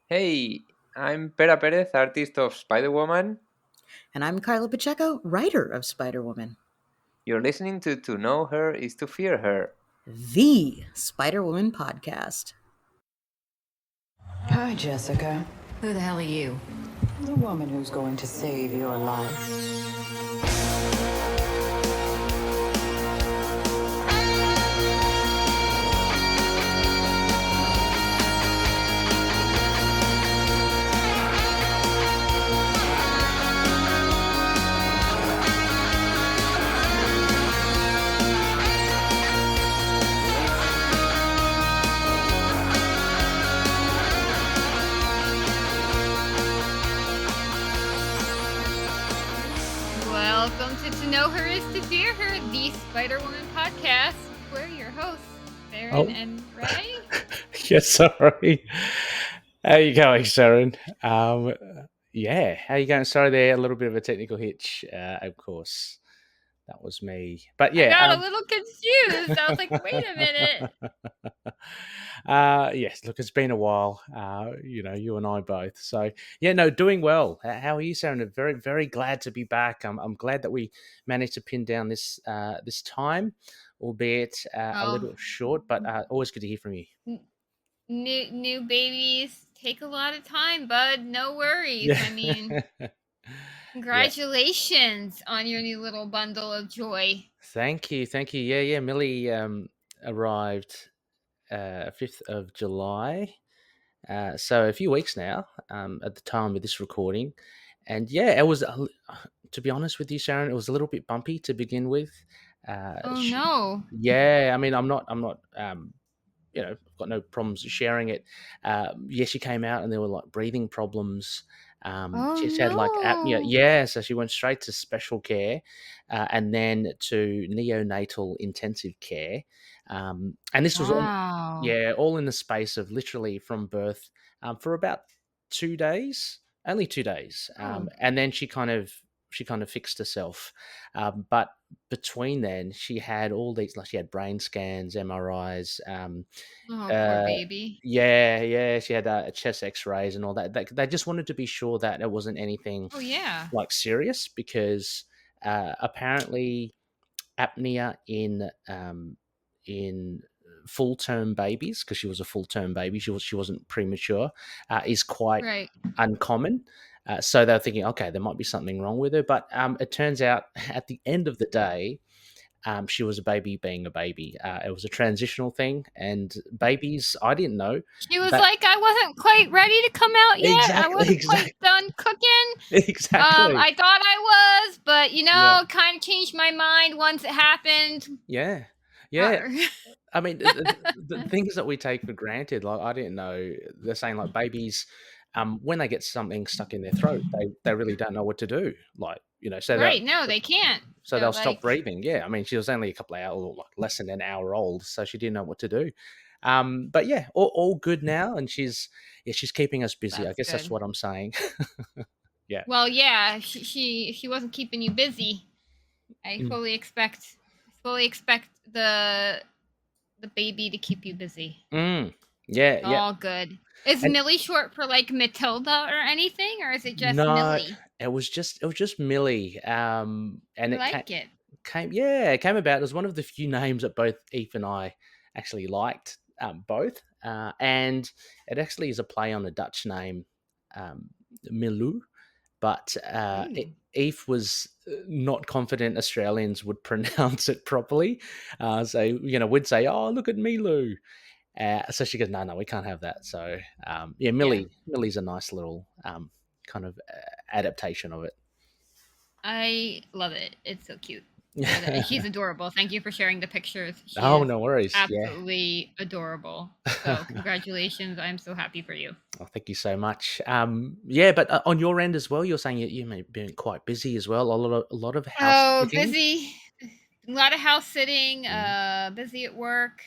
Hey, I'm Pera Perez, artist of Spider-Woman. And I'm Carla Pacheco, writer of Spider-Woman. You're listening to Know Her is to Fear Her. The Spider-Woman Podcast. Hi, Jessica. Who the hell are you? The woman who's going to save your life. Welcome to Know Her is to Fear Her, the Spider-Woman podcast. We're your hosts, Seren and Rey. Yes, sorry. How you going, Seren? Yeah, how you going? Sorry, there a little bit of a technical hitch. Of course, that was me. But yeah, I got a little confused. I was like, wait a minute. Yes, look, it's been a while. You and I both. So yeah, no, doing well. How are you, Seren? Very, very glad to be back. I'm glad that we managed to pin down this time, albeit a little short, but always good to hear from you. New babies take a lot of time, bud. No worries. Yeah. I mean, congratulations on your new little bundle of joy. Thank you. Yeah. Millie arrived 5th of July, so a few weeks now at the time of this recording, and yeah, it was. To be honest with you, Seren, it was a little bit bumpy to begin with. No. Yeah, I mean, I'm not. I've got no problems sharing it. She came out and there were like breathing problems. She's had like apnea. Yeah, so she went straight to special care and then to neonatal intensive care. And this was all in the space of literally from birth for about 2 days, only 2 days. And then she kind of fixed herself. But between then, she had all these, like she had brain scans, MRIs. Poor baby. Yeah. She had chest X-rays and all that. They just wanted to be sure that it wasn't anything like serious, because apparently apnea in full-term babies, because she was a full-term baby, she wasn't premature, is quite uncommon. So they were thinking, okay, there might be something wrong with her. But it turns out at the end of the day, she was a baby being a baby. It was a transitional thing, and babies, I didn't know. She was like, I wasn't quite ready to come out yet. Exactly, I wasn't quite done cooking. Exactly. I thought I was, but, kind of changed my mind once it happened. Yeah. I mean, the things that we take for granted, like I didn't know, they're saying like babies, when they get something stuck in their throat, they really don't know what to do. Like, so they can't. So they'll stop breathing. Yeah, I mean, she was only a couple of hours, or like less than an hour old, so she didn't know what to do. But yeah, all good now, and she's keeping us busy. I guess that's what I'm saying. Yeah. Well, yeah, she wasn't keeping you busy. I fully expect the baby to keep you busy. Yeah. All good. Is Millie short for like Matilda or anything, or is it just Millie? It was just Millie. And it came about. It was one of the few names that both Eve and I actually liked, both. And it actually is a play on a Dutch name, Milou. But Eve was not confident Australians would pronounce it properly. So, we'd say, oh, look at Milou. So she goes, no, we can't have that. So, Millie's a nice little kind of adaptation of it. I love it. It's so cute. She's adorable. Thank you for sharing the pictures. No worries. Absolutely adorable. So congratulations. I'm so happy for you. Oh, thank you so much. But on your end as well, you're saying you may be quite busy as well. A lot of house sitting. Busy. A lot of house sitting. Busy at work.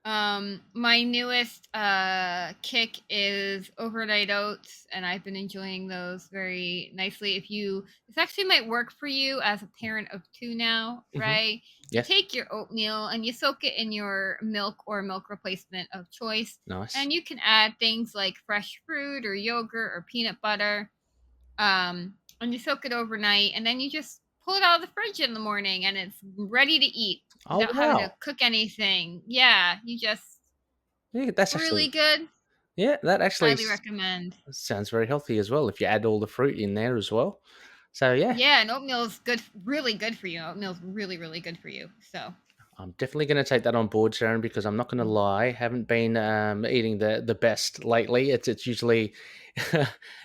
My newest kick is overnight oats, and I've been enjoying those very nicely. This actually might work for you as a parent of 2 now, right? You Yes. take your oatmeal and you soak it in your milk or milk replacement of choice, Nice. and you can add things like fresh fruit or yogurt or peanut butter. And you soak it overnight, and then you just pull it out of the fridge in the morning, and it's ready to eat Oh, without having to wow. cook anything. Yeah, you just Yeah, that's really actually good. yeah, that actually Highly recommend. sounds very healthy as well if you add all the fruit in there as well. So yeah, Yeah, and oatmeal's good, really good for you. Oatmeal's really, really good for you. So I'm definitely going to take that on board, Sharon, because I'm not going to lie, haven't been eating the best lately. It's usually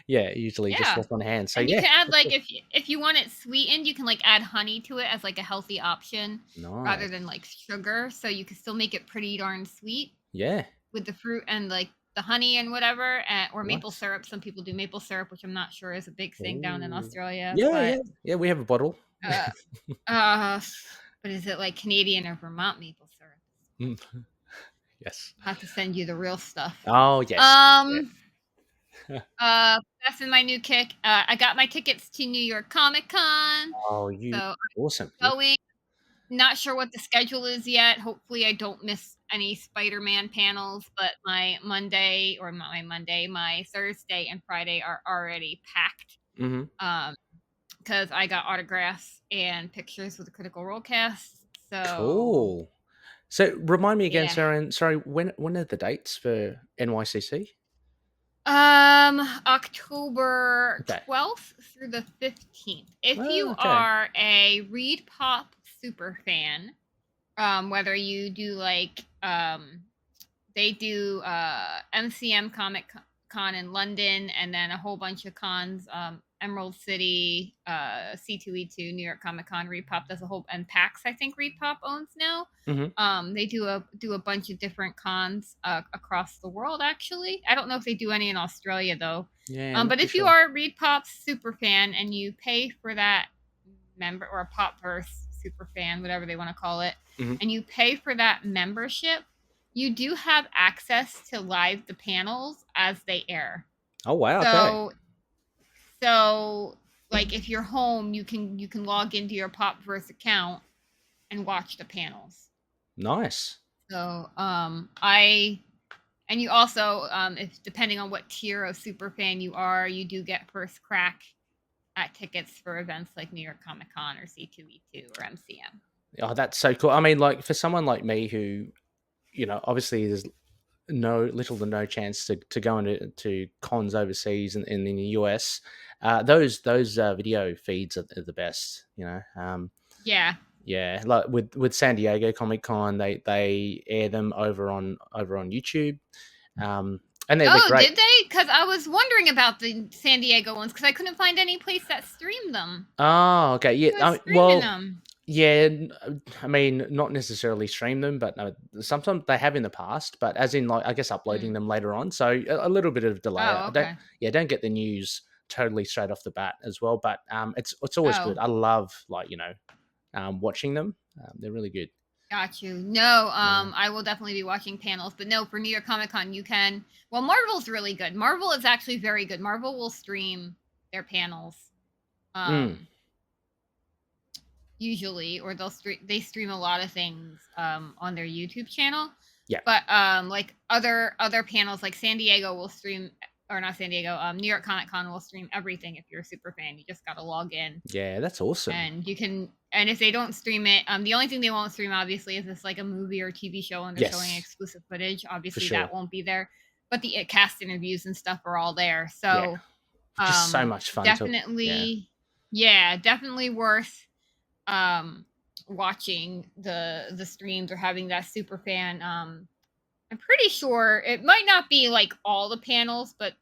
usually just yeah, what's on hand. So and you yeah, can add that's like good. if you want it sweetened, you can like add honey to it as like a healthy option rather Nice. than like sugar. So you can still make it pretty darn sweet Yeah, with the fruit and like the honey and whatever, or maple nice. syrup. Some people do maple syrup, which I'm not sure is a big thing down in Ooh. Australia, Yeah, but yeah, yeah. We have a bottle. uh, uh, but is it like Canadian or Vermont maple syrup? Mm. Yes. I'll have to send you the real stuff. Oh yes. Yeah. That's in my new kick. I got my tickets to New York Comic Con, Oh, you so awesome. I'm going. Not sure what the schedule is yet. Hopefully, I don't miss any Spider-Man panels, but my Thursday and Friday are already packed. Mm-hmm. Because I got autographs and pictures with the Critical Role cast. So Cool. So remind me again, yeah. Sharon. Sorry, when are the dates for NYCC? October Okay. 12th through the 15th. If Oh, you okay. are a Reed Pop super fan, whether you do like they do MCM Comic Con in London, and then a whole bunch of cons, Emerald City, C2E2, New York Comic Con, Reed Pop does a whole, and PAX I think Reed Pop owns now. Mm-hmm. They do a bunch of different cons across the world. Actually, I don't know if they do any in Australia though. Yeah. But if you are a Reed Pop super fan and you pay for that member, or a Popverse super fan, whatever they want to call it, and you pay for that membership, you do have access to live the panels as they air. Oh wow. Okay. So like if you're home, you can log into your Popverse account and watch the panels. Nice. So and you also if depending on what tier of super fan you are, you do get first crack at tickets for events like New York Comic Con or C2E2 or MCM. Oh, that's so cool. I mean, like for someone like me who, obviously there's little to no chance to go into cons overseas and in the US. Those video feeds are the best. Yeah. Yeah, like with San Diego Comic Con, they air them over on YouTube, and they're great. Did they? Because I was wondering about the San Diego ones because I couldn't find any place that streamed them. Oh, okay, yeah. Them? Yeah. I mean, not necessarily stream them, but no, sometimes they have in the past. But as in, like, I guess uploading them later on, so a little bit of delay. Oh, okay. Don't get the news totally straight off the bat as well. But it's always good. I love watching them. They're really good. Got you. No, I will definitely be watching panels, but no, for New York Comic Con, you can. Well, Marvel's really good. Marvel is actually very good. Marvel will stream their panels, usually, or they stream a lot of things on their YouTube channel. Yeah. But like other panels, like San Diego will stream. Or not San Diego, New York Comic Con will stream everything if you're a super fan. You just got to log in. Yeah, that's awesome. And you can, and if they don't stream it, the only thing they won't stream, obviously, is this like a movie or TV show and they're showing exclusive footage. Obviously, that won't be there. But the cast interviews and stuff are all there. So, just so much fun. Definitely, definitely worth watching the streams or having that super fan. I'm pretty sure it might not be like all the panels, but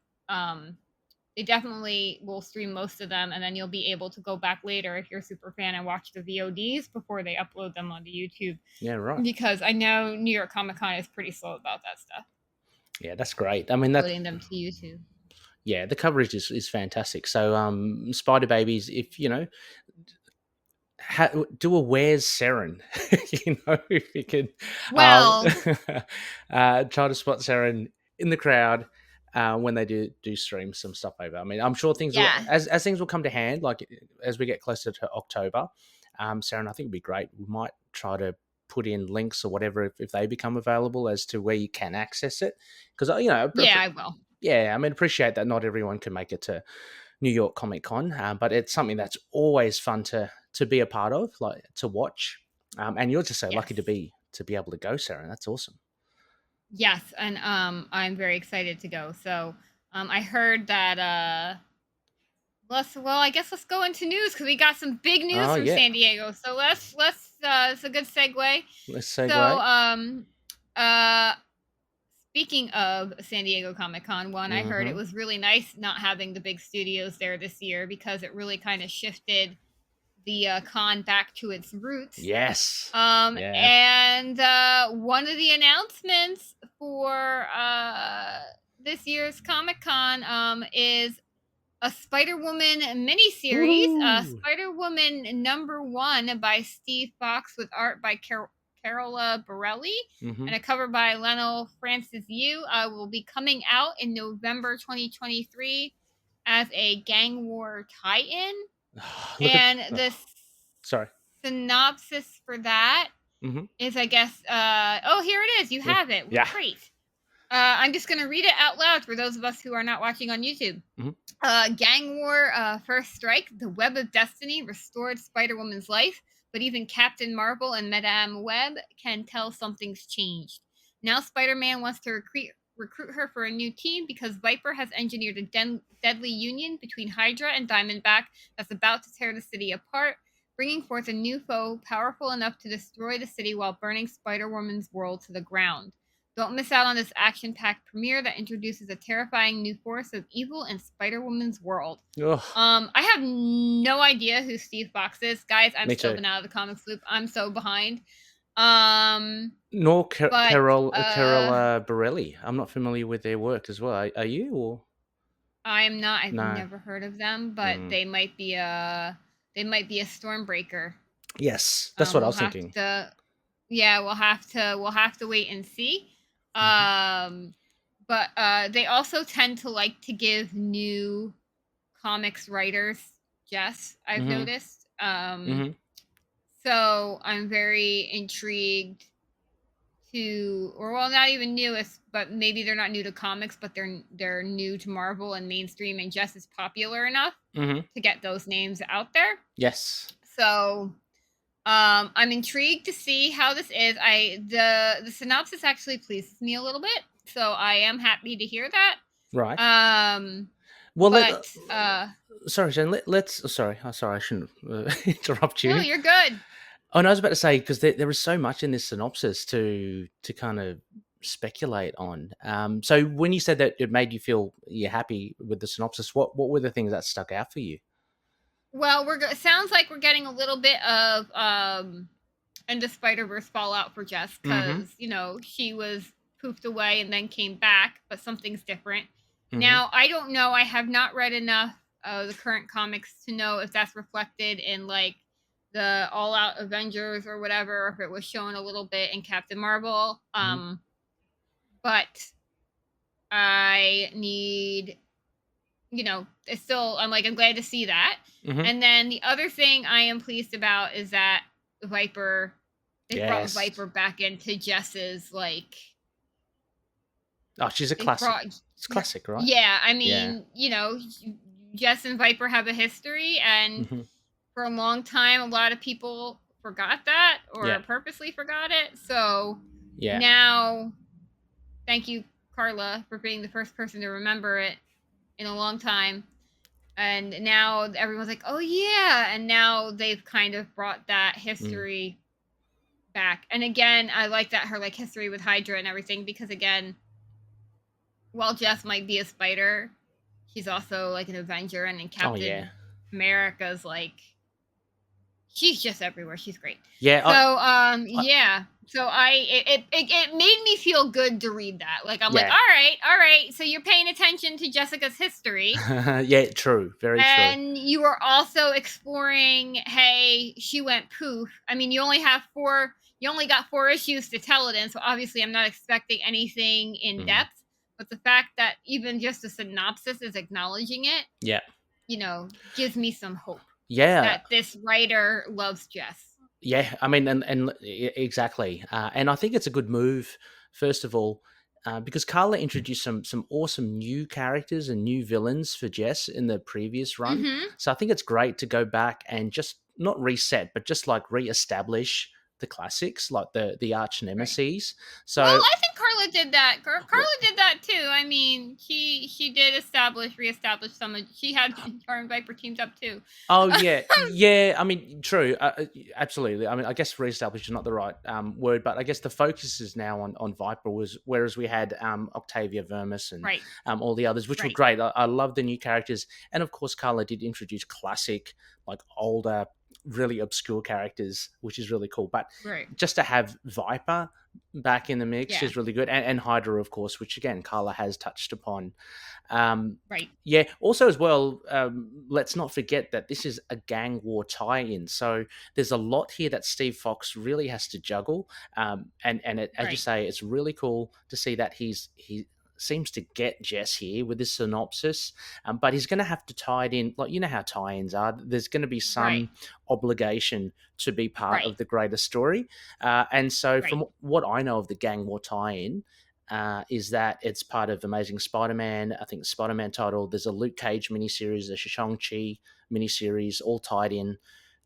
they definitely will stream most of them, and then you'll be able to go back later if you're a super fan and watch the VODs before they upload them onto YouTube. Yeah, right. Because I know New York Comic Con is pretty slow about that stuff. Yeah, that's great. I mean, that's uploading them to YouTube. Yeah, the coverage is fantastic. So, Spider Babies, if do a Where's Seren? If you could Well, try to spot Seren in the crowd when they do stream some stuff over. I mean, I'm sure things will, yeah. as things will come to hand, like as we get closer to October, Seren, I think would be great. We might try to put in links or whatever if they become available as to where you can access it. Because, Yeah, I will. yeah, I mean, appreciate that not everyone can make it to New York Comic Con, but it's something that's always fun to be a part of, like to watch. And you're just so lucky to be able to go, Sarah. That's awesome. Yes, and I'm very excited to go. So I heard that I guess let's go into news because we got some big news from San Diego. So let's it's a good segue. Let's segue. So speaking of San Diego Comic-Con, I heard it was really nice not having the big studios there this year because it really kind of shifted the con back to its roots. Yes. And one of the announcements for this year's Comic-Con is a Spider-Woman miniseries, Spider-Woman #1 by Steve Fox with art by Carola Borelli and a cover by Lionel Francis Yu will be coming out in November 2023 as a Gang War tie-in. And the synopsis for that is, I guess, here it is. You have it. Yeah. Great. I'm just going to read it out loud for those of us who are not watching on YouTube. Gang War First Strike, the Web of Destiny restored Spider-Woman's life, but even Captain Marvel and Madame Web can tell something's changed. Now Spider-Man wants to recruit her for a new team because Viper has engineered a deadly union between Hydra and Diamondback that's about to tear the city apart, bringing forth a new foe powerful enough to destroy the city while burning Spider-Woman's world to the ground. Don't miss out on this action-packed premiere that introduces a terrifying new force of evil in Spider-Woman's world. I have no idea who Steve Fox is. Guys, I'm still been out of the comics loop. I'm so behind. Nor Carola Borelli. I'm not familiar with their work as well. Are you? Or I am not. I've never heard of them, but they might be a Stormbreaker. Yes, that's what I was thinking. We'll have to wait and see. But they also tend to like to give new comics writers Jess, I've noticed. So I'm very intrigued not even newest, but maybe they're not new to comics, but they're new to Marvel and mainstream, and Jess is popular enough to get those names out there. Yes. So I'm intrigued to see how this is. The synopsis actually pleases me a little bit, so I am happy to hear that. Right. Sorry, Jen. Sorry, I shouldn't interrupt you. No, you're good. Oh, no, I was about to say, because there is so much in this synopsis to kind of speculate on. So when you said that it made you feel you're happy with the synopsis, what were the things that stuck out for you? Well, it sounds like we're getting a little bit of Into Spider-Verse fallout for Jess because, she was poofed away and then came back, but something's different. Now, I don't know. I have not read enough of the current comics to know if that's reflected in, like, the all-out Avengers or whatever, or if it was shown a little bit in Captain Marvel. But I need, it's still, I'm glad to see that. And then the other thing I am pleased about is that Viper, brought Viper back into Jess's, like... Oh, she's a classic. It's classic, right? Yeah, I mean, Jess and Viper have a history, and for a long time, a lot of people forgot that or purposely forgot it. So now, thank you, Carla, for being the first person to remember it in a long time. And now everyone's like, oh, yeah. And now they've kind of brought that history back. And again, I like that her history with Hydra and everything, because again, while Jess might be a spider, she's also an Avenger, and in Captain America's she's just everywhere. She's great. Yeah. So yeah. So it made me feel good to read that. Like I'm like, all right. So you're paying attention to Jessica's history. Yeah, true. Very true. And you are also exploring, hey, she went poof. I mean, you only got 4 issues to tell it in, so obviously I'm not expecting anything in depth. But the fact that even just a synopsis is acknowledging it, yeah, gives me some hope. Yeah. That this writer loves Jess. Yeah, I mean, and exactly. And I think it's a good move, first of all, because Carla introduced some awesome new characters and new villains for Jess in the previous run. Mm-hmm. So I think it's great to go back and just not reset, but just like reestablish the classics, like the arch nemesis. Right. So I think Carla did that. Carla did that too. I mean, she did reestablish some of. She had Tar and Viper teams up too. Oh yeah, yeah. I mean, true, absolutely. I mean, I guess reestablish is not the right word, but I guess the focus is now on Viper, whereas we had Octavia Vermis and all the others, which were great. I love the new characters, and of course, Carla did introduce classic, like older, really obscure characters, which is really cool. But just to have Viper back in the mix is really good, and Hydra, of course, which again Carla has touched upon. Yeah. Also, as well, let's not forget that this is a gang war tie-in, so there's a lot here that Steve Fox really has to juggle. And as you say, it's really cool to see that he seems to get Jess here with this synopsis, but he's going to have to tie it in, like, you know how tie-ins are. There's going to be some obligation to be part of the greater story, and so from what I know of the gang war tie-in, is that it's part of Amazing Spider-Man. I think the Spider-Man title. There's a Luke Cage miniseries, a Shang-Chi miniseries, all tied in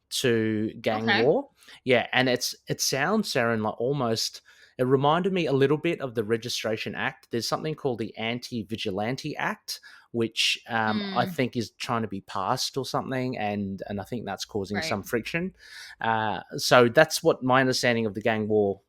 to gang war. Yeah, and it sounds, Seren, like almost. It reminded me a little bit of the Registration Act. There's something called the Anti-Vigilante Act, which I think is trying to be passed or something, and I think that's causing some friction. So that's what my understanding of the gang war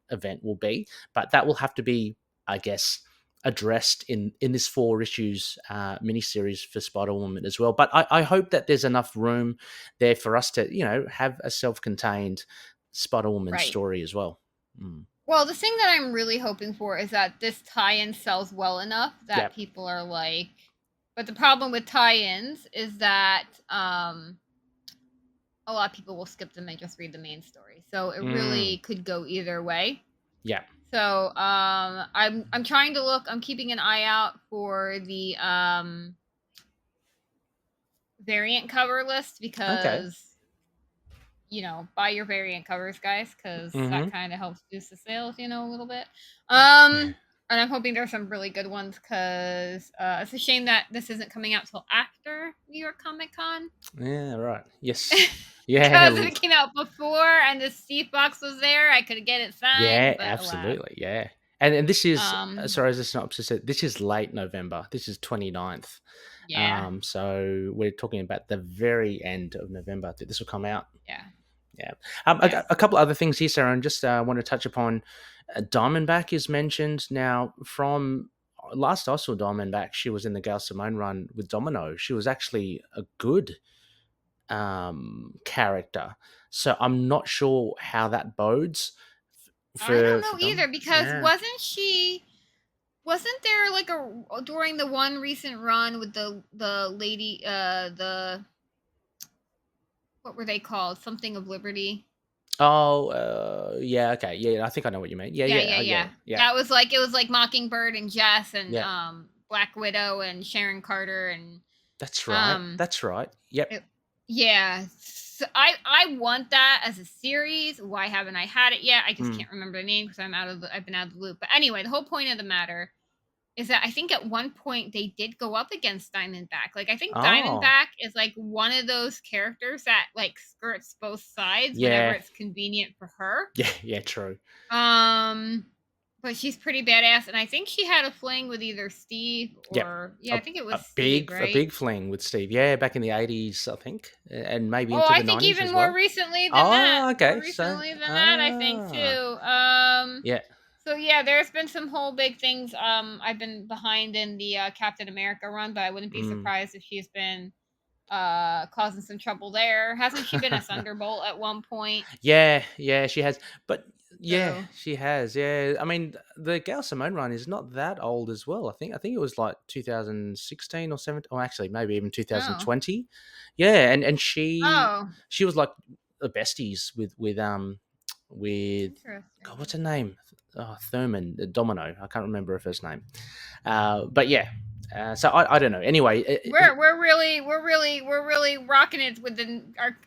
event will be, but that will have to be, I guess, addressed in this 4 issues miniseries for Spider-Woman as well. But I hope that there's enough room there for us to, have a self-contained Spider-Woman story as well. Well, the thing that I'm really hoping for is that this tie-in sells well enough that people are like, but the problem with tie-ins is that a lot of people will skip them and just read the main story. So it really could go either way. Yeah. So I'm trying to look. I'm keeping an eye out for the variant cover list because buy your variant covers, guys, because that kind of helps boost the sales, a little bit. And I'm hoping there's some really good ones because it's a shame that this isn't coming out till after New York Comic Con. Yeah, right. Yes. Yeah. Because if it came out before and the Steve Box was there, I could get it signed. Yeah, absolutely. Yeah. And this is, sorry, as a synopsis said, this is late November. This is 29th. Yeah. So we're talking about the very end of November that this will come out. Yeah. Yeah. A couple other things here, Sarah, and just want to touch upon Diamondback is mentioned. Now, from last I saw Diamondback, she was in the Gail Simone run with Domino. She was actually a good character. So I'm not sure how that bodes. I don't know either, because wasn't there like during the one recent run with the lady, what were they called? Something of Liberty. Oh, yeah, okay, yeah. I think I know what you mean. Yeah. That was like, it was like Mockingbird and Jess and Black Widow and Sharon Carter and. That's right. That's right. Yep. So I want that as a series. Why haven't I had it yet? I just can't remember the name because I've been out of the loop. But anyway, the whole point of the matter is that I think at one point they did go up against Diamondback. Like, I think Diamondback is like one of those characters that like skirts both sides whenever it's convenient for her. Yeah, true. But she's pretty badass, and I think she had a fling with either Steve or I think it was Steve, right? A big fling with Steve. Yeah, back in the 80s, I think, and maybe into the 90s. I think even more recently than that. Oh, okay. More recently than that, I think too. Yeah. So yeah, there's been some whole big things. I've been behind in the Captain America run, but I wouldn't be surprised if she's been causing some trouble there. Hasn't she been a Thunderbolt at one point? Yeah, she has. But yeah, So- she has. Yeah, I mean, the Gail Simone run is not that old as well. I think it was like 2016 or 17, or actually maybe even 2020. Yeah, and she was like the besties with Interesting. God, what's her name? Thurman Domino. I can't remember her first name. But yeah. So I don't know. Anyway, we're really rocking it with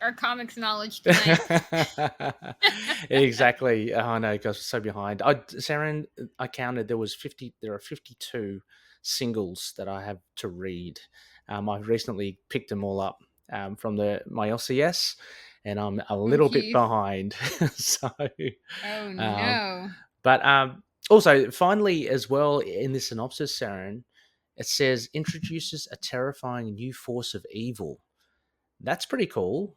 our comics knowledge tonight. Exactly. Oh no, because I'm so behind. Saren, I counted there are 52 singles that I have to read. I've recently picked them all up from my LCS, and I'm a little bit behind. So. Oh no. But also, finally, as well in the synopsis, Saren, it says introduces a terrifying new force of evil. That's pretty cool.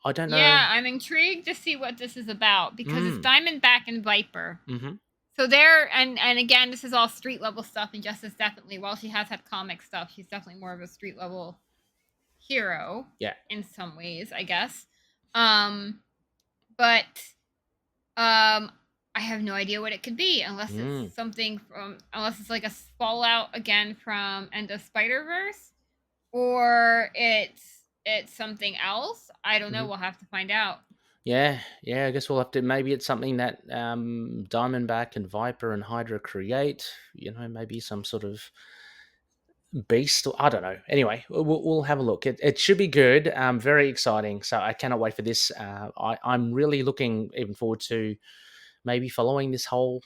I don't know. Yeah, I'm intrigued to see what this is about because it's Diamondback and Viper. Mm-hmm. So there, and again, this is all street level stuff, and Justice definitely, while she has had comic stuff, she's definitely more of a street level hero. Yeah. In some ways, I guess. But I have no idea what it could be unless it's something unless it's like a fallout again from End of Spider-Verse, or it's something else. I don't know. We'll have to find out. Yeah. I guess we'll have to. Maybe it's something that Diamondback and Viper and Hydra create. Maybe some sort of beast. I don't know. Anyway, we'll have a look. It should be good. Very exciting. So I cannot wait for this. I'm really looking even forward to maybe following this whole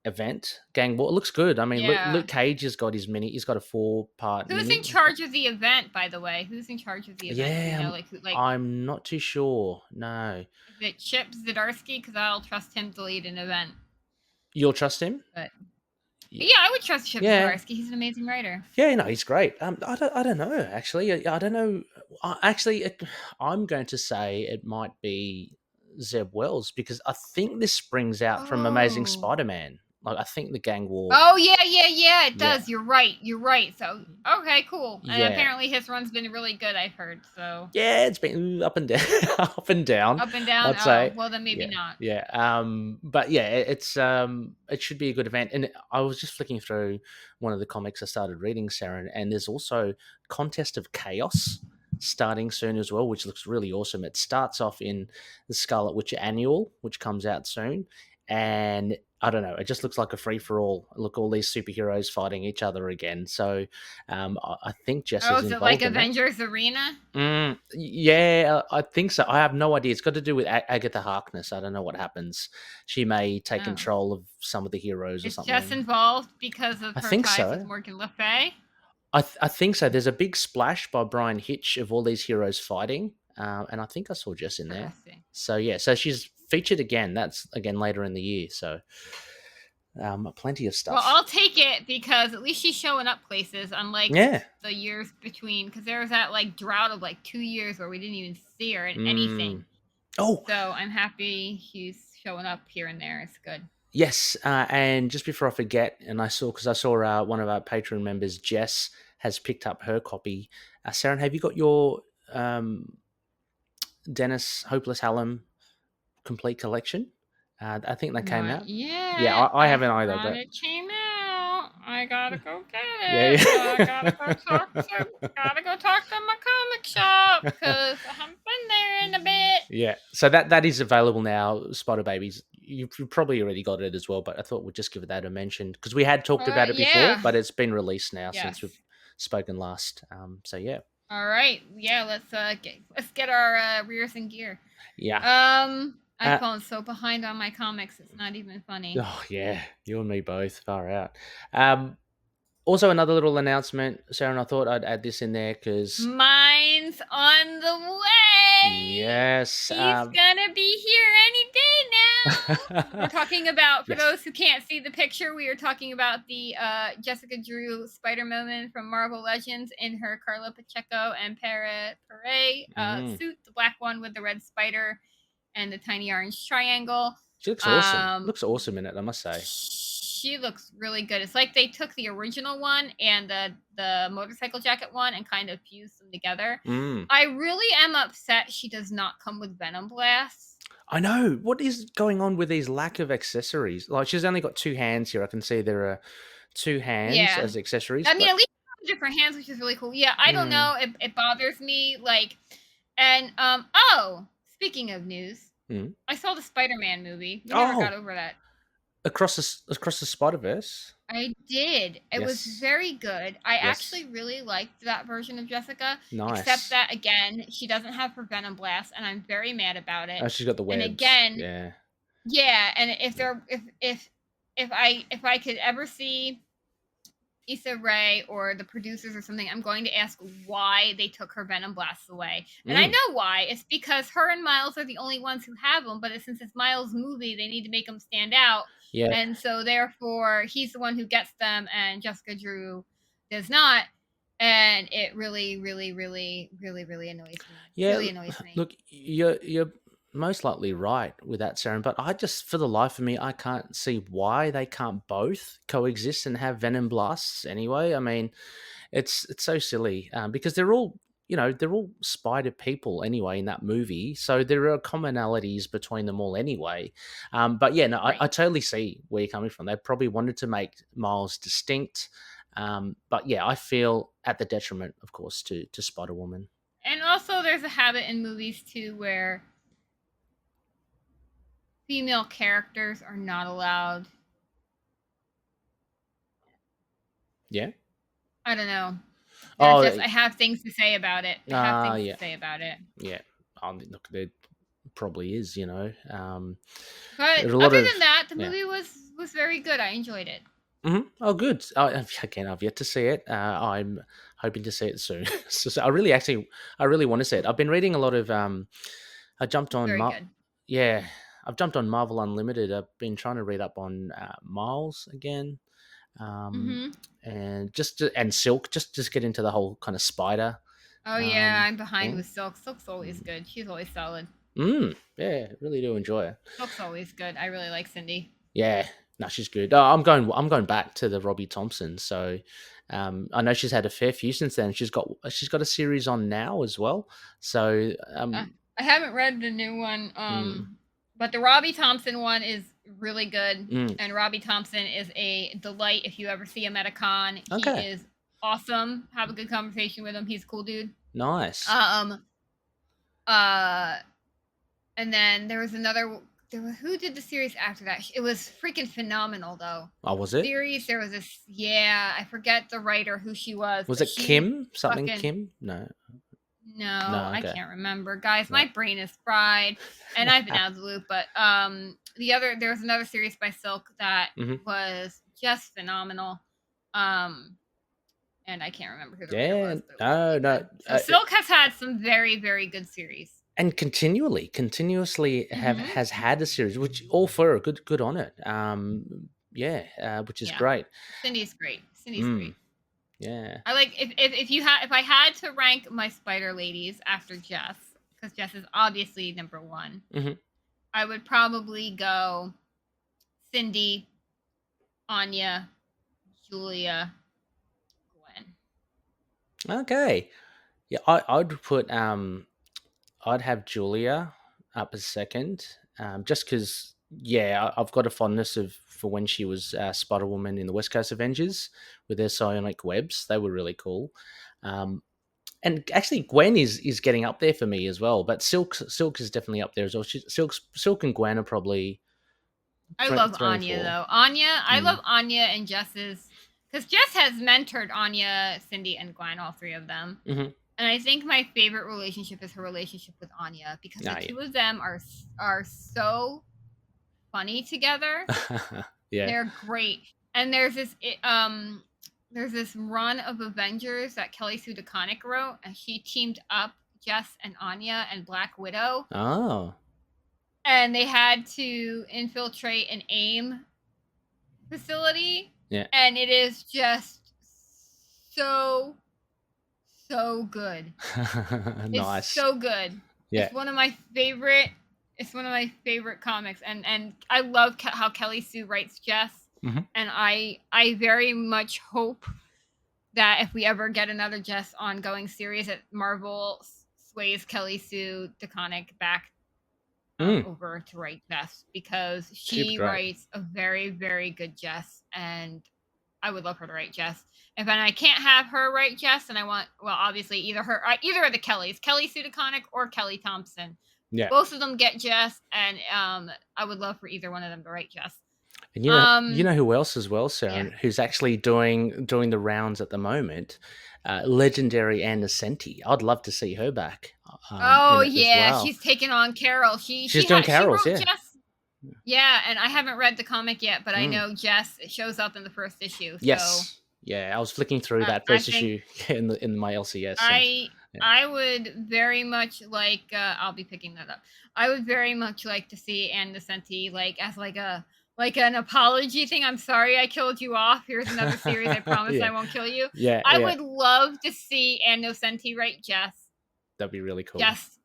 event. Gang War. It looks good. I mean, Luke Cage has got he's got a 4-part. Who's in charge of the event, by the way? Who's in charge of the event? Yeah, I'm not too sure. No. Is it Chip Zdarsky? Because I'll trust him to lead an event. You'll trust him? Yeah, I would trust Chip Zdarsky. He's an amazing writer. Yeah, no, he's great. I don't know, actually. I don't know. I'm going to say it might be Zeb Wells, because I think this springs out from Amazing Spider-Man. Like, I think the Gang War. Oh, yeah, it does. You're right. So, okay, cool. And apparently his run's been really good, I've heard. So yeah, it's been up and down, up and down. I'd say. Well, then maybe not. Yeah. But yeah, it's it should be a good event. And I was just flicking through one of the comics I started reading, Saren, and there's also Contest of Chaos starting soon as well, which looks really awesome. It starts off in the Scarlet Witch annual, which comes out soon, and I don't know, it just looks like a free-for-all. Look, all these superheroes fighting each other again. So I think Jess is involved. Is it like Avengers Arena? Yeah, I think so. I have no idea. It's got to do with Agatha Harkness. I don't know what happens. She may take control of some of the heroes or something. Is Jess involved because of her ties with Morgan Le Fay? I think so. There's a big splash by Brian Hitch of all these heroes fighting, and I think I saw Jess in there. So yeah, so she's featured again. That's again later in the year. So plenty of stuff. Well, I'll take it because at least she's showing up places, unlike the years between. Because there was that like drought of like 2 years where we didn't even see her in anything. Oh, so I'm happy she's showing up here and there. It's good. Yes, and just before I forget, and I saw one of our Patreon members, Jess, has picked up her copy. Saren, have you got your Dennis Hopeless Hallam complete collection? I think that came out. Yeah, I haven't either. But it came out. I gotta go get it. Yeah. So I gotta go talk to my comic shop because I haven't been there in a bit. Yeah, so that is available now. Spider Babies. You've probably already got it as well, but I thought we'd just give that a mention because we had talked about it before, but it's been released now since we've spoken last. So yeah. All right. Yeah. Let's get our rears in gear. Yeah. I'm falling so behind on my comics. It's not even funny. Oh yeah, you and me both. Far out. Also, another little announcement, Saren. I thought I'd add this in there because mine's on the way. Yes, he's gonna be here any day now. We're talking about, for those who can't see the picture, we are talking about the Jessica Drew Spider-Woman from Marvel Legends in her Carla Pacheco and Pere suit, the black one with the red spider and the tiny orange triangle. She looks awesome. Looks awesome in it, I must say. she looks really good. It's like they took the original one and the motorcycle jacket one and kind of fused them together. I really am upset she does not come with Venom Blasts. I know. What is going on with these lack of accessories? Like, she's only got 2 hands here. I can see there are 2 hands as accessories. I mean, at least different hands, which is really cool. Yeah, I don't know. It bothers me. Like, and speaking of news, I saw the Spider-Man movie. We never got over that. Across the Spider-Verse? I did. It was very good. I actually really liked that version of Jessica. Nice. Except that, again, she doesn't have her Venom Blast, and I'm very mad about it. Oh, she's got the webs. And again, and if I could ever see Issa Rae or the producers or something, I'm going to ask why they took her Venom Blasts away. And I know why. It's because her and Miles are the only ones who have them, but since it's Miles' movie, they need to make them stand out. Yeah. And so therefore, he's the one who gets them, and Jessica Drew does not. And it really, really, really, really, really annoys me. Yeah, really annoys me. Look, you're most likely right with that, Seren, but I just, for the life of me, I can't see why they can't both coexist and have Venom Blasts anyway. I mean, it's so silly because they're all, they're all spider people anyway in that movie, so there are commonalities between them all anyway. But yeah, no, right. I totally see where you're coming from. They probably wanted to make Miles distinct, but yeah, I feel at the detriment, of course, to Spider-Woman. And also, there's a habit in movies too where female characters are not allowed. Yeah. I don't know. I have things to say about it. I have things to say about it. Yeah. Look, there probably is, But other than that, the movie was very good. I enjoyed it. Mm-hmm. Oh, good. Again, I've yet to see it. I'm hoping to see it soon. So I really want to see it. I've been reading a lot of. I jumped on. I've jumped on Marvel Unlimited. I've been trying to read up on Miles again. And and Silk, just get into the whole kind of spider. Oh yeah, I'm behind with Silk. Silk's always good. She's always solid. Yeah, really do enjoy it. Silk's always good. I really like Cindy. Yeah, no, she's good. I'm going back to the Robbie Thompson. So, I know she's had a fair few since then. She's got a series on now as well. So, I haven't read the new one. But the Robbie Thompson one is really good. And Robbie Thompson is a delight if you ever see him at a con. He is awesome. Have a good conversation with him. He's a cool dude. Nice. And then there was another. Who did the series after that? It was freaking phenomenal, though. Oh, was it? Series. There was this. Yeah, I forget the writer who she was. Was it Kim? Something Kim? No. No, I can't remember, guys. My brain is fried, and I've been out of the loop. But there was another series by Silk that was just phenomenal. And I can't remember who the writer was. No. So Silk has had some very, very good series, and continuously has had a series, which all for good on it. Which is great. Cindy's great. Great. Yeah. I like if I had to rank my spider ladies after Jess, because Jess is obviously number one, I would probably go Cindy, Anya, Julia, Gwen. Okay. Yeah, I'd put I'd have Julia up as second, just because I've got a fondness for when she was Spider-Woman in the West Coast Avengers with their psionic webs. They were really cool. And actually Gwen is getting up there for me as well, but Silk is definitely up there as well. Silk and Gwen are probably I love Anya though. I love Anya and Jess's, because Jess has mentored Anya, Cindy, and Gwen, all three of them. And I think my favorite relationship is her relationship with Anya, because the two of them are so funny together. They're great. And there's this run of Avengers that Kelly Sue DeConnick wrote, and she teamed up Jess and Anya and Black Widow. Oh. And they had to infiltrate an AIM facility. Yeah. And it is just so good. Nice. It's so good. Yeah. It's one of my favorite comics, and I love how Kelly Sue writes Jess. Mhm. And I very much hope that if we ever get another Jess ongoing series, that Marvel sways Kelly Sue DeConnick back over to write Jess, because she great. writes a very, very good Jess, and I would love her to write Jess. If I can't have her write Jess, and I want, well, obviously either of the Kellys, Kelly Sue DeConnick or Kelly Thompson. Yeah. Both of them get Jess, and I would love for either one of them to write Jess. And you know who else as well, Seren, who's actually doing the rounds at the moment? Legendary Ann Nocenti. I'd love to see her back. She's taking on Carol. She's doing Carol's, Jess. Yeah, and I haven't read the comic yet, but I know Jess shows up in the first issue. Yes. So, yeah, I was flicking through that first issue in my LCS. I would very much like. I'll be picking that up. I would very much like to see Ann Nocenti as an apology thing. I'm sorry I killed you off. Here's another series. I promise I won't kill you. Yeah, I would love to see Ann Nocenti write Jess. That'd be really cool. Jess,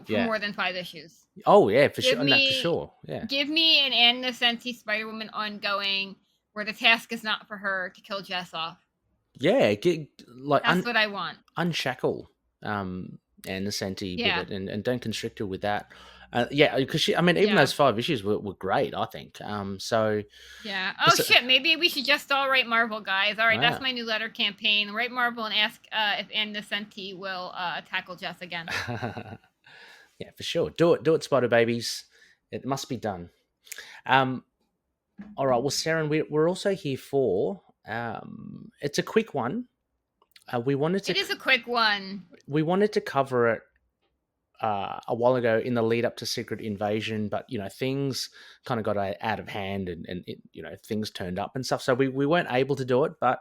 for more than 5 issues. Oh yeah, for sure. For sure. Yeah. Give me an Ann Nocenti Spider-Woman ongoing where the task is not for her to kill Jess off. Yeah, that's what I want. Unshackle Ann Nocenti with it, and don't constrict her with that. Because even those 5 issues were great, I think. Yeah. Oh shit! Maybe we should just all write Marvel, guys. All right, that's my new letter campaign. Write Marvel and ask if Ann Nocenti will tackle Jess again. Yeah, for sure. Do it, Spider Babies. It must be done. All right. Well, Seren, we're also here for. It's a quick one. It is a quick one. We wanted to cover it a while ago in the lead up to Secret Invasion, but things kind of got out of hand, and things turned up and stuff, so we weren't able to do it. But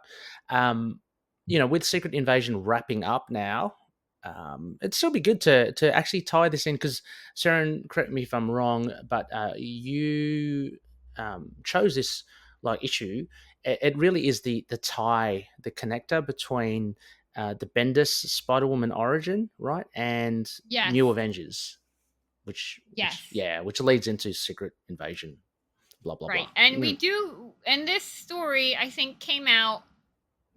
with Secret Invasion wrapping up now, it'd still be good to actually tie this in, because Seren, correct me if I'm wrong, but you chose this issue. It really is the tie, the connector between the Bendis Spider-Woman origin, right, and New Avengers, which leads into Secret Invasion, blah blah blah. And we do, and this story I think came out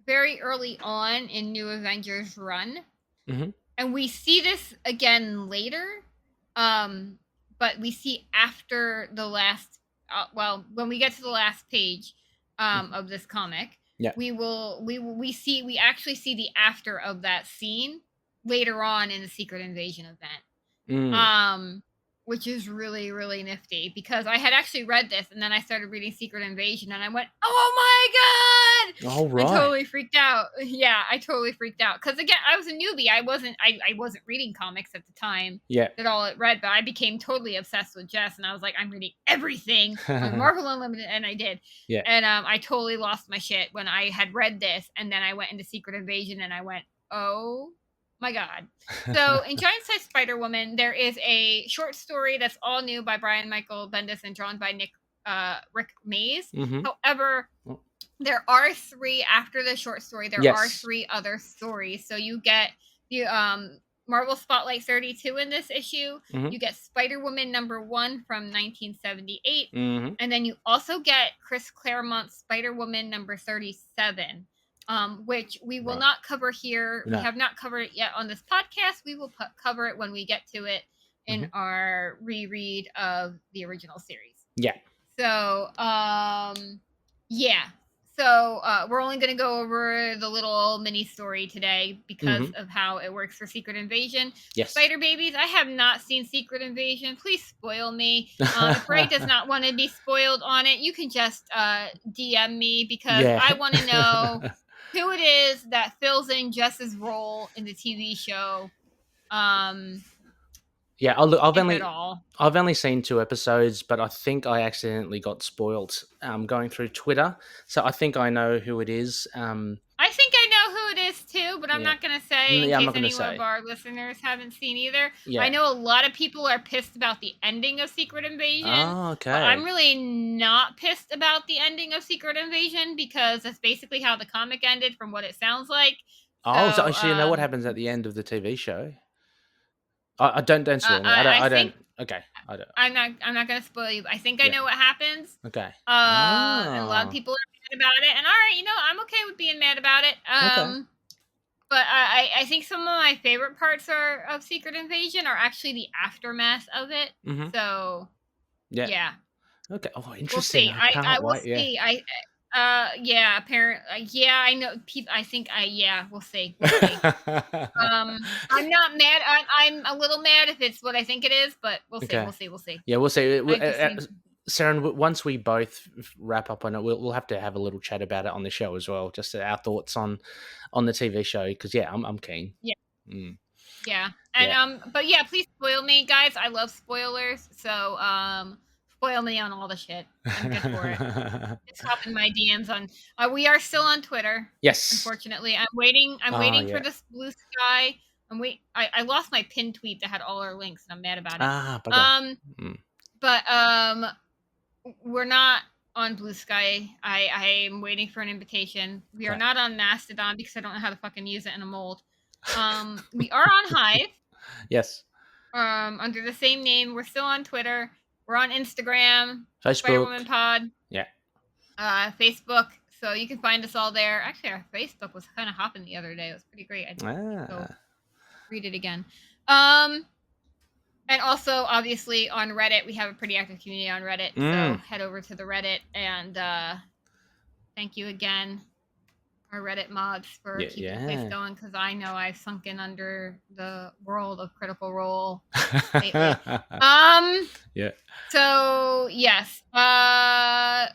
very early on in New Avengers run, and we see this again later, but we see after the last, when we get to the last page of this comic. Yeah, we actually see the after of that scene later on in the Secret Invasion event, which is really, really nifty, because I had actually read this and then I started reading Secret Invasion and I went, "Oh my god!" All right, I totally freaked out. Yeah, I totally freaked out, because again, I was a newbie. I wasn't reading comics at the time. Yeah, that all it read, but I became totally obsessed with Jess, and I was like, I'm reading everything on Marvel Unlimited, and I did. Yeah, and I totally lost my shit when I had read this, and then I went into Secret Invasion, and I went, oh my god. So in Giant Size Spider-Woman, there is a short story that's all new by Brian Michael Bendis and drawn by Rick Mays. However, there are 3 after the short story. There are 3 other stories. So you get Marvel Spotlight 32 in this issue. You get Spider-Woman #1 from 1978. And then you also get Chris Claremont's Spider-Woman #37. Which we will not cover here. No. We have not covered it yet on this podcast. We will cover it when we get to it in our reread of the original series. Yeah. So, So we're only going to go over the little mini story today because of how it works for Secret Invasion. Yes. Spider Babies, I have not seen Secret Invasion. Please spoil me. If Ray does not want to be spoiled on it, you can just DM me, because I want to know who it is that fills in Jess's role in the TV show. Yeah, I've only seen 2 episodes, but I think I accidentally got spoiled going through Twitter, so I think I know who it is. I think I know who it is too, but I'm not going to say in case anyone of our listeners haven't seen either. Yeah. I know a lot of people are pissed about the ending of Secret Invasion. Oh, okay. But I'm really not pissed about the ending of Secret Invasion, because that's basically how the comic ended from what it sounds like. So actually, you know what happens at the end of the TV show? I don't spoil me. I don't. Okay. I don't. I'm not gonna spoil you. But I think I know what happens. Okay. And a lot of people are mad about it, and all right, I'm okay with being mad about it. Okay. But I think some of my favorite parts of Secret Invasion are actually the aftermath of it. Mhm. So Yeah. Okay. Oh, we'll interesting. see. I can't will wait. Yeah. see. Apparently, I know people. I think we'll see. I'm not mad. I'm a little mad if it's what I think it is, but we'll see. Okay. We'll see. Yeah, we'll see. I just Seren, once we both wrap up on it, we'll have to have a little chat about it on the show as well, just our thoughts on the TV show. Because I'm keen. Yeah. Mm. Yeah. And but yeah, please spoil me, guys. I love spoilers. So spoil me on all the shit. I'm good for it. Just hop in my DMs on we are still on Twitter. Yes. Unfortunately. I'm waiting for this blue sky. I lost my pinned tweet that had all our links and I'm mad about it. But we're not on Blue Sky. I am waiting for an invitation. We are not on Mastodon because I don't know how to fucking use it in a mold. We are on Hive. Yes. Under the same name. We're still on Twitter. We're on Instagram. Facebook. Spider-Woman Pod. Yeah. Facebook. So you can find us all there. Actually, our Facebook was kind of hopping the other day. It was pretty great. I'd go read it again. And also, obviously, on Reddit, we have a pretty active community on Reddit. So head over to the Reddit and thank you again, our Reddit mods, for keeping the place going, because I know I've sunken under the world of Critical Role lately. Yeah. So yes,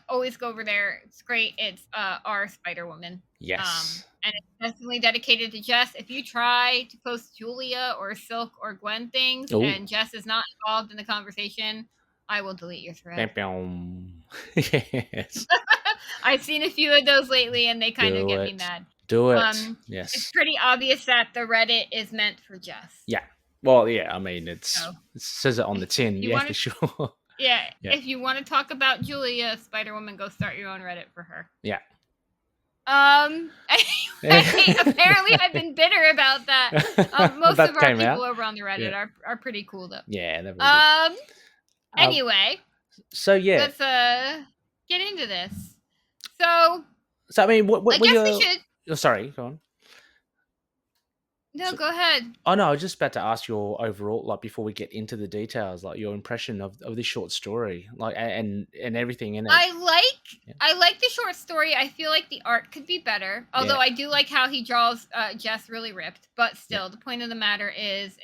always go over there. It's great. It's our Spider-Woman. Yes. And it's definitely dedicated to Jess. If you try to post Julia or Silk or Gwen things and Jess is not involved in the conversation, I will delete your thread. Yes. I've seen a few of those lately, and they kind of get me mad. Do it. Yes. It's pretty obvious that the Reddit is meant for Jess. Yeah. Well, yeah. I mean, it says it on the tin. For sure. Yeah. If you want to talk about Julia, Spider-Woman, go start your own Reddit for her. Yeah. Apparently I've been bitter about that. Most of our people over on the Reddit are pretty cool though. Yeah, they're really good. Anyway. So yeah. Let's get into this. So I mean, what I guess we should. Oh, sorry, go on. No, go ahead. Oh no, I was just about to ask your overall, like, before we get into the details, like your impression of this short story, like, and everything in it. I like the short story. I feel like the art could be better. Although I do like how he draws Jess really ripped. But still, the point of the matter is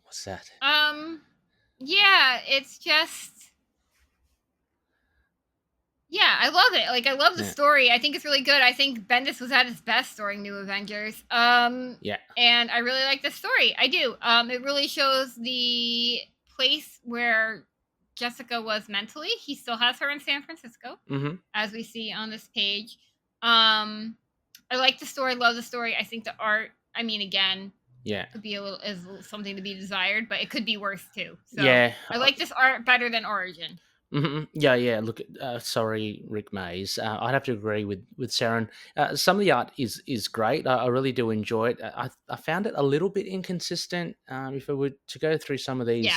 what's that? Yeah, it's just. Yeah, I love it. Like, I love the story. I think it's really good. I think Bendis was at his best during New Avengers. And I really like the story. I do. It really shows the place where Jessica was mentally. He still has her in San Francisco, as we see on this page. I like the story. Love the story. I think the art, I mean, again, could be is something to be desired, but it could be worse too. So I like this art better than Origin. Yeah. Look, sorry, Rick Mays. I'd have to agree with Seren. Some of the art is great. I really do enjoy it. I found it a little bit inconsistent. If I were to go through some of these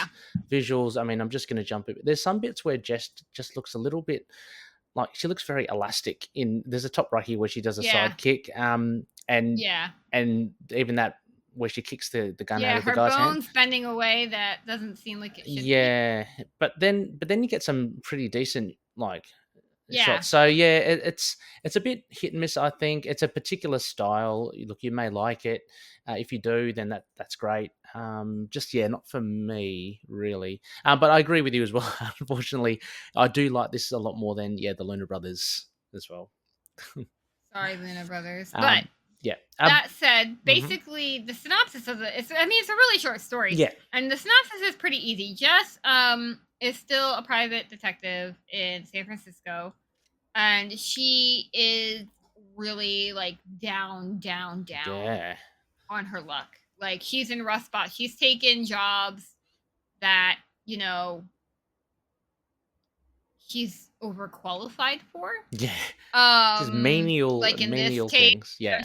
visuals, I mean, I'm just going to jump it. There's some bits where Jess just looks a little bit like she looks very elastic. There's a top right here where she does a side kick. And even that, where she kicks the gun out of the guy's hand. Her bones bending away, that doesn't seem like it should be. But then you get some pretty decent shots. So it's a bit hit and miss, I think. It's a particular style. Look, you may like it. If you do, then that's great. Not for me, really. But I agree with you as well. Unfortunately, I do like this a lot more than the Luna Brothers as well. Sorry, Luna Brothers. But that said, basically the synopsis of it's a really short story. Yeah. And the synopsis is pretty easy. Jess is still a private detective in San Francisco, and she is really like down on her luck. Like, she's in a rough spot. She's taken jobs that, she's overqualified for. Yeah. Just menial Like in this case, things. Yeah.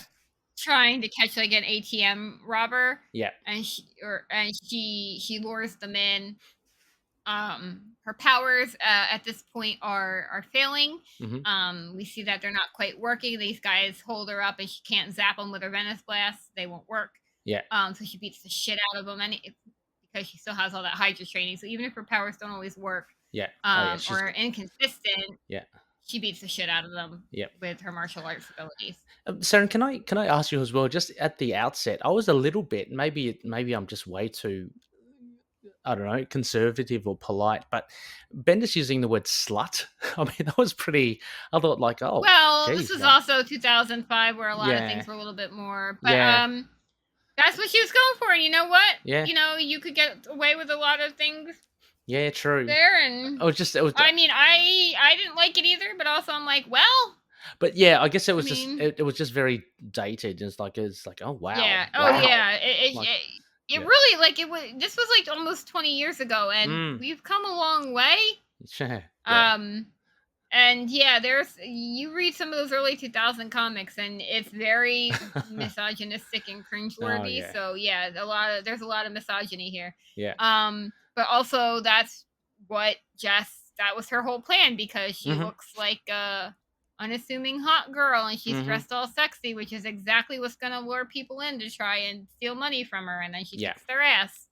trying to catch like an ATM robber. Yeah. And she lures them in. Her powers at this point are failing. We see that they're not quite working. These guys hold her up and she can't zap them with her Venom Blast. They won't work. Yeah. So she beats the shit out of them, and because she still has all that Hydra training. So even if her powers don't always work, Yeah. or inconsistent, Yeah. she beats the shit out of them. Yep. With her martial arts abilities. Seren, can I ask you as well? Just at the outset, I was a little bit maybe I'm just way too, I don't know, conservative or polite, but Bendis using the word slut. I mean, that was pretty. I thought like, oh, well, geez, this was no. also 2005, where a lot of Yeah. things were a little bit more. But Yeah. that's what she was going for, and you know what? Yeah. You know, you could get away with a lot of things Yeah, true. there, and It was. I mean, I didn't like it either, but also I'm like, well. But yeah, I guess it was mean- just it was just very dated. It's like oh wow. Yeah. Wow. Oh yeah. It yeah. really, like, it was. This was like almost 20 years ago, and we've come a long way. Yeah. And yeah, you read some of those early 2000 comics, and it's very misogynistic and cringeworthy. yeah. So yeah, there's a lot of misogyny here. Yeah. But also that's what that was her whole plan, because she looks like a unassuming hot girl, and she's dressed all sexy, which is exactly what's gonna lure people in to try and steal money from her, and then she kicks their ass.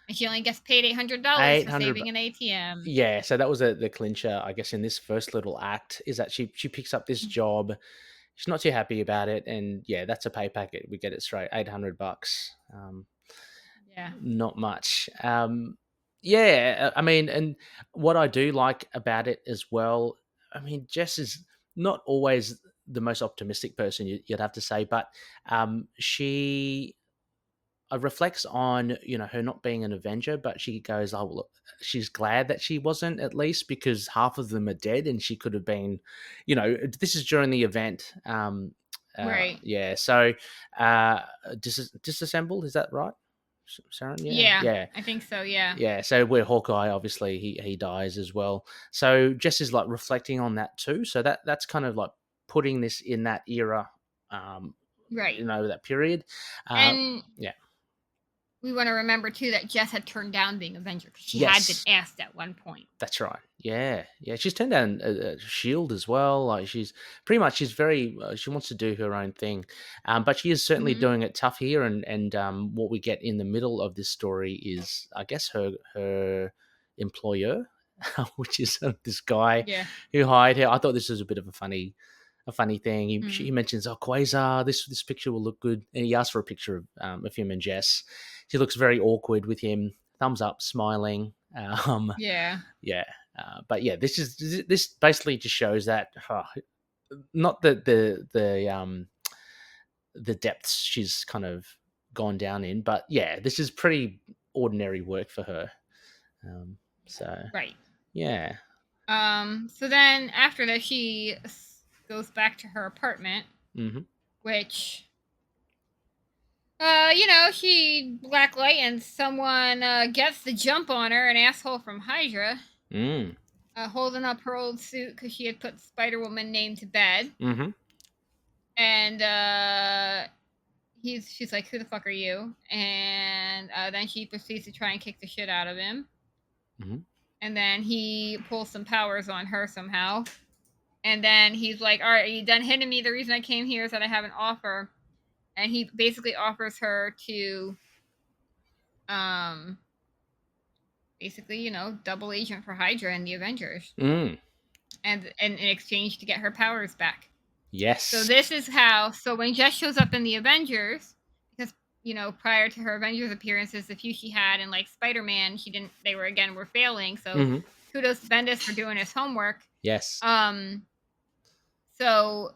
And she only gets paid $800 for saving an ATM. Yeah, so that was the clincher, I guess, in this first little act, is that she picks up this job. She's not too happy about it, and yeah, that's a pay packet. We get it straight, $800. Yeah, not much. Yeah, I mean, and what I do like about it as well, I mean, Jess is not always the most optimistic person, you'd have to say, but she reflects on, her not being an Avenger, but she goes, oh, look, she's glad that she wasn't, at least, because half of them are dead, and she could have been, this is during the event. right. Yeah, so disassembled, is that right, Seren? Yeah, I think so, yeah. Yeah, so where Hawkeye, obviously, he dies as well. So Jess is like reflecting on that too. So that's kind of like putting this in that era, right? That period. And yeah, we want to remember too that Jess had turned down being Avenger, because she had been asked at one point. That's right. Yeah. She's turned down Shield as well. Like she's very. She wants to do her own thing, but she is certainly doing it tough here. And what we get in the middle of this story is, I guess, her employer, which is this guy who hired her. I thought this was a bit of a funny thing. He mentions, oh, Quasar, this picture will look good, and he asks for a picture of him and Jess. She looks very awkward with him, thumbs up, smiling. But yeah, this basically just shows that not the depths she's kind of gone down in, but yeah, this is pretty ordinary work for her. Right. Yeah. So then after that, she goes back to her apartment, which, she blacklight, and someone gets the jump on her, an asshole from Hydra, holding up her old suit because she had put Spider-Woman name to bed. And she's like, who the fuck are you? And then she proceeds to try and kick the shit out of him. And then he pulls some powers on her somehow. And then he's like, all right, are you done hitting me? The reason I came here is that I have an offer. And he basically offers her to, double agent for Hydra and the Avengers. And in exchange to get her powers back. Yes. So this is how, when Jess shows up in the Avengers, because, prior to her Avengers appearances, the few she had in, like, Spider-Man, they were failing. So kudos to Bendis for doing his homework. Yes. So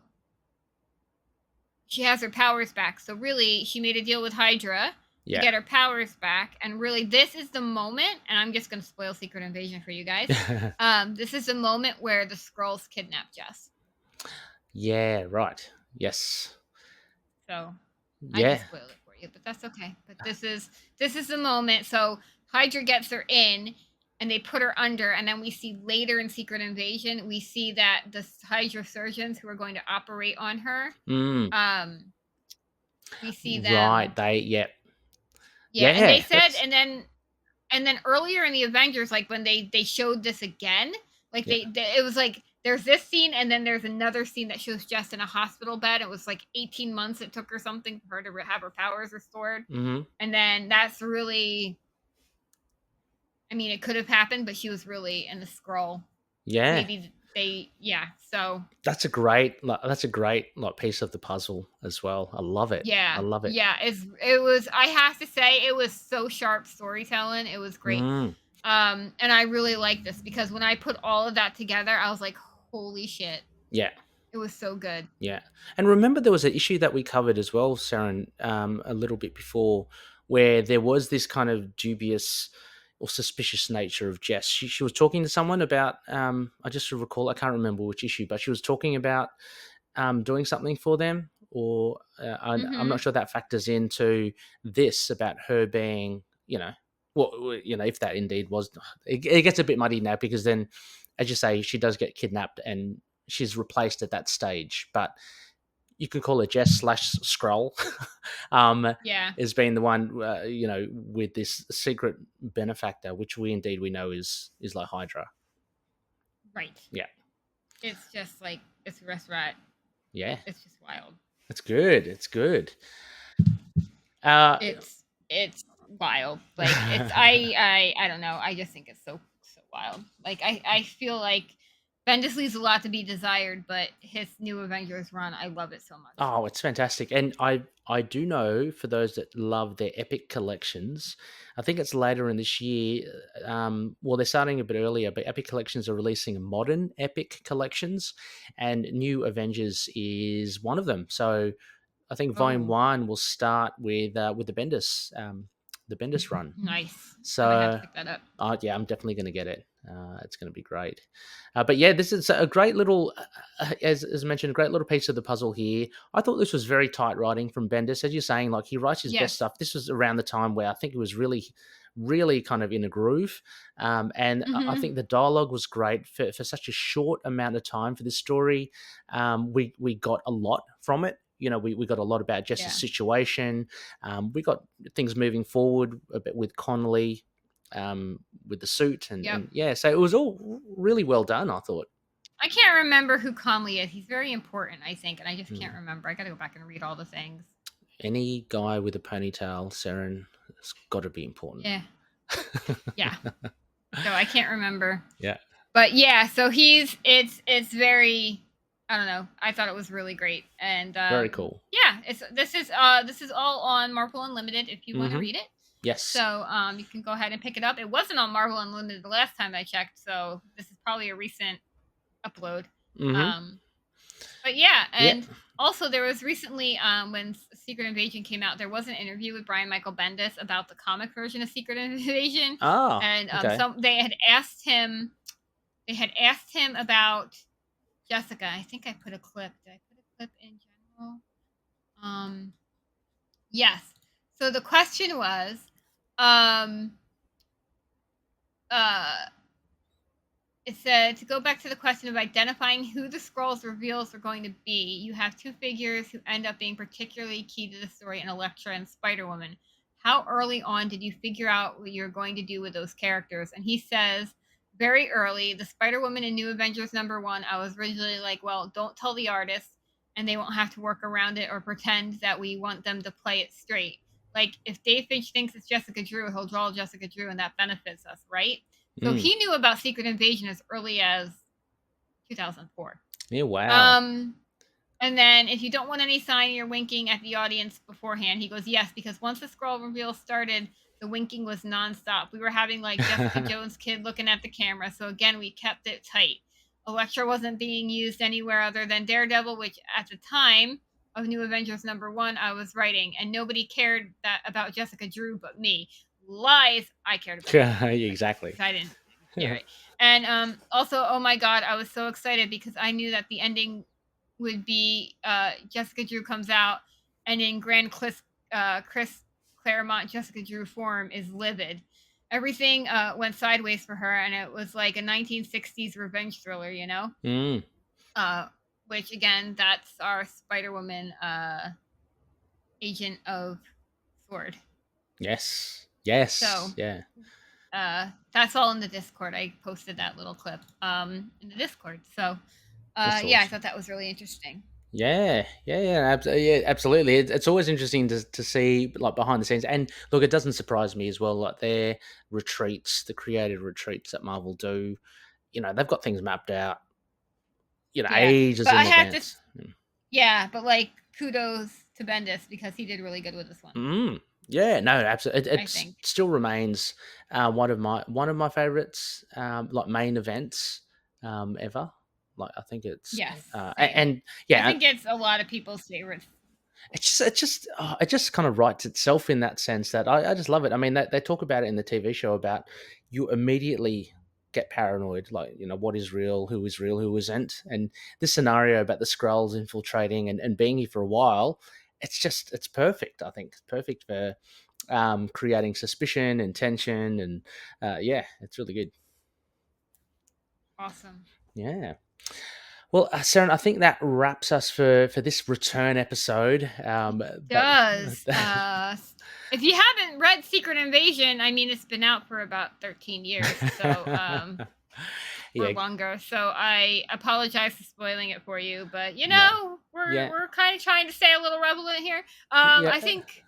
she has her powers back. So really, she made a deal with Hydra to get her powers back. And really, this is the moment, and I'm just going to spoil Secret Invasion for you guys. This is the moment where the Skrulls kidnap Jess. Yeah, right. Yes. So I just spoiled it for you, but that's okay. But this is the moment. So Hydra gets her in, and they put her under, and then we see later in Secret Invasion, we see that the Hydra surgeons who are going to operate on her, we see them. Right, Yeah, and they said, and then earlier in the Avengers, like when they showed this again, like it was like there's this scene, and then there's another scene that shows Jess in a hospital bed. It was like 18 months it took her something for her to have her powers restored, and then that's really, I mean, it could have happened, but she was really in the Skrull. Yeah, maybe so that's a great piece of the puzzle as well. I love it. Yeah, I love it. Yeah, it was. I have to say, it was so sharp storytelling. It was great. And I really like this because when I put all of that together, I was like, holy shit. Yeah. It was so good. Yeah. And remember, there was an issue that we covered as well, Seren, a little bit before, where there was this kind of dubious or suspicious nature of Jess. She was talking to someone about, I just recall, I can't remember which issue, but she was talking about doing something for them, or I'm not sure that factors into this about her being, if that indeed was, it gets a bit muddy now because then, as you say, she does get kidnapped and she's replaced at that stage, but you can call her Jess / Skrull. Has been the one, with this secret benefactor, which we know is like Hydra. Right. Yeah. It's just like, it's a restaurant. Yeah. It's just wild. It's good. It's good. It's wild. Like, it's, I don't know. I just think it's so wild. Like, I feel like Bendis leaves a lot to be desired, but his New Avengers run, I love it so much. Oh, it's fantastic. And I do know, for those that love their epic collections, I think it's later in this year, they're starting a bit earlier, but Epic Collections are releasing modern epic collections, and New Avengers is one of them. So I think Volume 1 will start with the Bendis run. Nice. So I have to pick that up. Yeah, I'm definitely going to get it. It's going to be great. But yeah, this is a great little, as mentioned, a great little piece of the puzzle here. I thought this was very tight writing from Bendis. As you're saying, like, he writes his best stuff. This was around the time where I think it was really, really kind of in a groove. And I think the dialogue was great for such a short amount of time for this story. We got a lot from it. We got a lot about Jess's situation. We got things moving forward a bit with Connolly, with the suit, and so it was all really well done, I thought. I can't remember who Conley is. He's very important, I think, and I just can't remember. I got to go back and read all the things. Any guy with a ponytail, Seren, has got to be important. Yeah. Yeah. So I can't remember. Yeah. But yeah, so it's very, I don't know. I thought it was really great, and very cool. Yeah, this is all on Marvel Unlimited if you want to read it. Yes. So you can go ahead and pick it up. It wasn't on Marvel Unlimited the last time I checked, so this is probably a recent upload. But yeah, and also there was recently when Secret Invasion came out, there was an interview with Brian Michael Bendis about the comic version of Secret Invasion. Oh, and so they had asked him about Jessica. I think I put a clip. Did I put a clip in general? Yes. So the question was, it said, to go back to the question of identifying who the Skrulls reveals are going to be, you have two figures who end up being particularly key to the story in Elektra and Spider-Woman. How early on did you figure out what you're going to do with those characters? And he says, very early, the Spider-Woman in New Avengers #1, I was originally like, well, don't tell the artist, and they won't have to work around it or pretend that we want them to play it straight. Like, if Dave Finch thinks it's Jessica Drew, he'll draw Jessica Drew, and that benefits us, right? So he knew about Secret Invasion as early as 2004. Yeah, wow. And then, if you don't want any sign, you're winking at the audience beforehand. He goes, yes, because once the Skrull reveal started, the winking was nonstop. We were having, like, Jessica Jones' kid looking at the camera. So, again, we kept it tight. Elektra wasn't being used anywhere other than Daredevil, which at the time of New Avengers #1 I was writing, and nobody cared about Jessica Drew but me. Lies, I cared about. Yeah, exactly. I didn't hear it. And also, oh my god, I was so excited because I knew that the ending would be Jessica Drew comes out, and in Chris Claremont Jessica Drew form is livid. everything went sideways for her, and it was like a 1960s revenge thriller, which again, that's our Spider-Woman Agent of Sword. Yes. So, yeah. That's all in the Discord. I posted that little clip in the Discord. So That's yeah, I awesome. thought that was really interesting. Yeah, absolutely. It's always interesting to see like behind the scenes, and look, it doesn't surprise me as well. Like their retreats, the creative retreats that Marvel do, they've got things mapped out, ages But in I have advance. but like kudos to Bendis because he did really good with this one. Yeah, no, absolutely. I think still remains one of my favorites, like main events ever. Like I think it's and yeah, I think it's a lot of people's favorites. It just kind of writes itself in that sense that I just love it. I mean, they talk about it in the TV show about you immediately get paranoid, like, what is real, who isn't. And this scenario about the Skrulls infiltrating and being here for a while, it's perfect. I think it's perfect for creating suspicion and tension. And yeah, it's really good. Awesome. Yeah. Well, Seren, I think that wraps us for this return episode. If you haven't read Secret Invasion, I mean, it's been out for about 13 years, so or longer. So I apologize for spoiling it for you, but we're kind of trying to stay a little relevant here. I think.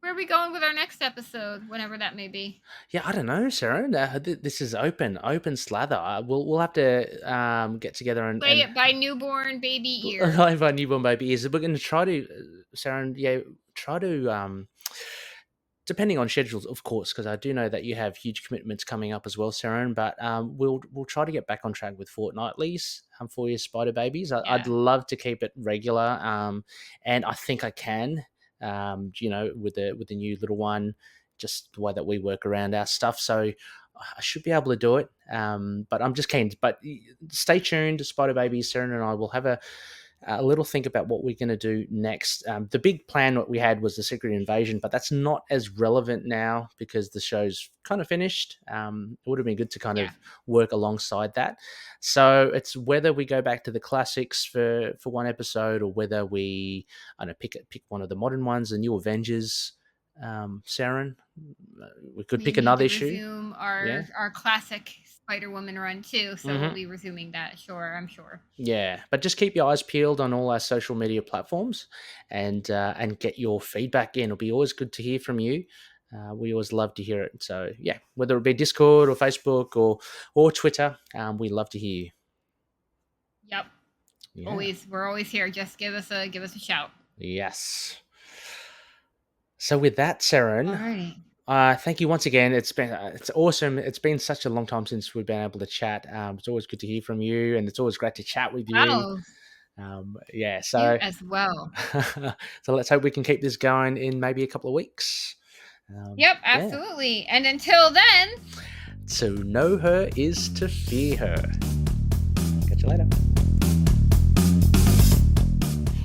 Where are we going with our next episode, whenever that may be? Yeah, I don't know, Seren. This is open slather. We'll have to get together and play it by newborn baby ears. By newborn baby ears. We're going to try to, Seren. Yeah, try to. Depending on schedules, of course, because I do know that you have huge commitments coming up as well, Seren. But we'll try to get back on track with fortnightlies for your Spider Babies. I'd love to keep it regular, and I think I can. With the new little one, just the way that we work around our stuff. So I should be able to do it. But I'm just keen. But stay tuned, Spider Babies. Seren and I will have a little think about what we're going to do next. The big plan that we had was the Secret Invasion, but that's not as relevant now because the show's kind of finished. It would have been good to kind of work alongside that. So it's whether we go back to the classics for one episode or whether we pick one of the modern ones, the New Avengers. Seren, we could pick another issue. Resume our classic Spider-Woman run too, so we'll be resuming that. I'm sure. Yeah, but just keep your eyes peeled on all our social media platforms, and get your feedback in. It'll be always good to hear from you. We always love to hear it. So yeah, whether it be Discord or Facebook or Twitter, we love to hear you. Yep. Yeah. We're always here. Just give us a shout. Yes. So with that, Seren, thank you once again. It's awesome. It's been such a long time since we've been able to chat. It's always good to hear from you, and it's always great to chat with you. Wow. So you as well. So let's hope we can keep this going in maybe a couple of weeks. Yep, absolutely. And until then, to know her is to fear her. Catch you later.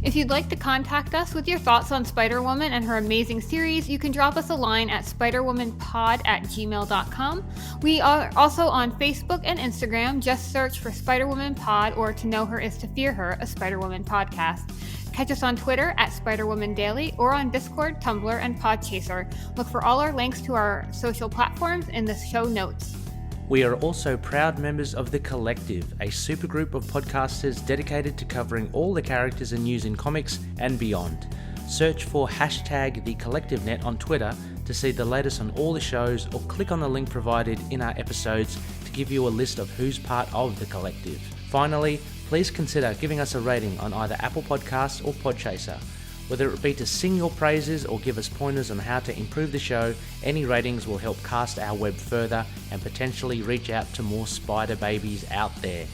If you'd like to contact us with your thoughts on Spider-Woman and her amazing series, you can drop us a line at spiderwomanpod@gmail.com. We are also on Facebook and Instagram. Just search for Spider-Woman Pod or To Know Her Is to Fear Her, a Spider-Woman podcast. Catch us on Twitter at Spider-Woman Daily or on Discord, Tumblr, and Podchaser. Look for all our links to our social platforms in the show notes. We are also proud members of The Collective, a supergroup of podcasters dedicated to covering all the characters and news in comics and beyond. Search for #TheCollectiveNet on Twitter to see the latest on all the shows, or click on the link provided in our episodes to give you a list of who's part of The Collective. Finally, please consider giving us a rating on either Apple Podcasts or Podchaser. Whether it be to sing your praises or give us pointers on how to improve the show, any ratings will help cast our web further and potentially reach out to more spider babies out there.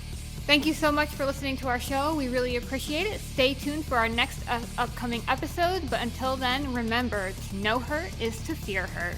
Thank you so much for listening to our show. We really appreciate it. Stay tuned for our next upcoming episode, but until then, remember, to know her is to fear her.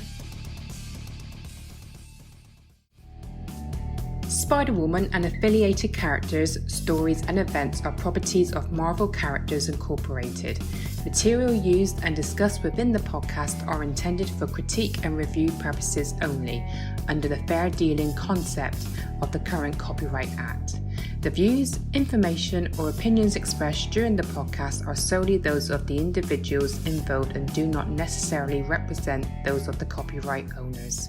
Spider-Woman and affiliated characters, stories and events are properties of Marvel Characters Incorporated. Material used and discussed within the podcast are intended for critique and review purposes only, under the fair dealing concept of the current Copyright Act. The views, information, or opinions expressed during the podcast are solely those of the individuals involved and do not necessarily represent those of the copyright owners.